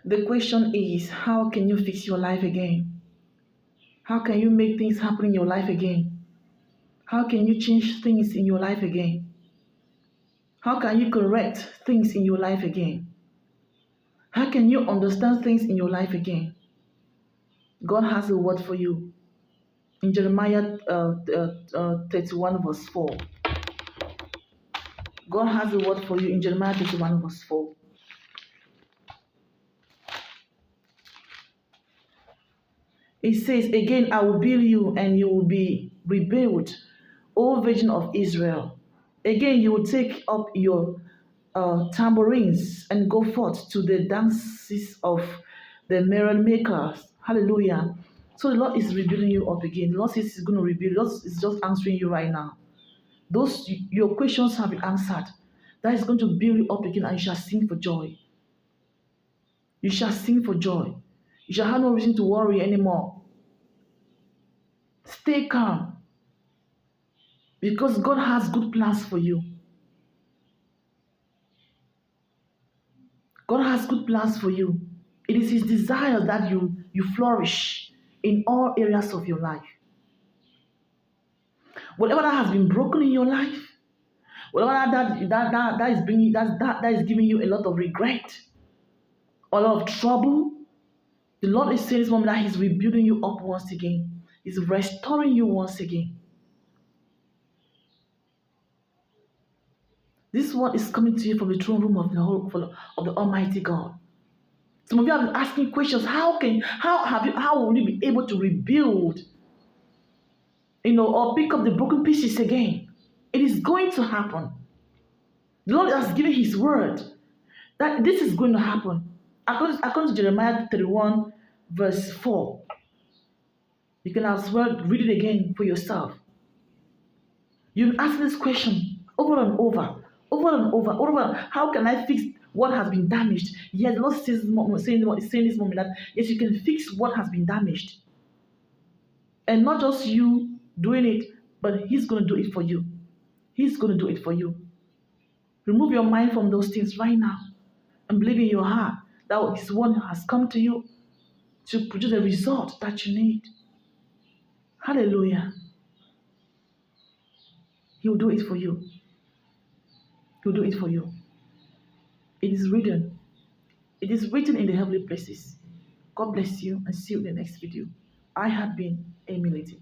The question is, how can you fix your life again? How can you make things happen in your life again? How can you change things in your life again? How can you correct things in your life again? How can you understand things in your life again? God has a word for you. In Jeremiah 31 verse 4. God has a word for you in Jeremiah 31 verse 4. It says, again, I will build you and you will be rebuilt, O Virgin of Israel. Again, you will take up your tambourines and go forth to the dances of the merrymakers. Hallelujah. So the Lord is rebuilding you up again. The Lord says He's going to rebuild. The Lord is just answering you right now. Those your questions have been answered. That is going to build you up again, and you shall sing for joy. You shall sing for joy. You shall have no reason to worry anymore. Stay calm, because God has good plans for you. God has good plans for you. It is His desire that you flourish in all areas of your life. Whatever that has been broken in your life, whatever that is giving you a lot of regret, a lot of trouble, the Lord is saying this moment that He's rebuilding you up once again. He's restoring you once again. This word is coming to you from the throne room of the Almighty God. Some of you have been asking questions. How will you be able to rebuild, or pick up the broken pieces again? It is going to happen. The Lord has given His word that this is going to happen. According to Jeremiah 31, verse 4. You can as well read it again for yourself. You ask this question over and over, over and over, over. How can I fix what has been damaged? Yes, the Lord says saying this moment that yes, you can fix what has been damaged. And not just you doing it, but He's going to do it for you. He's going to do it for you. Remove your mind from those things right now and believe in your heart that His word has come to you to produce the result that you need. Hallelujah. He will do it for you. He will do it for you. It is written. It is written in the heavenly places. God bless you and see you in the next video. I have been Emily.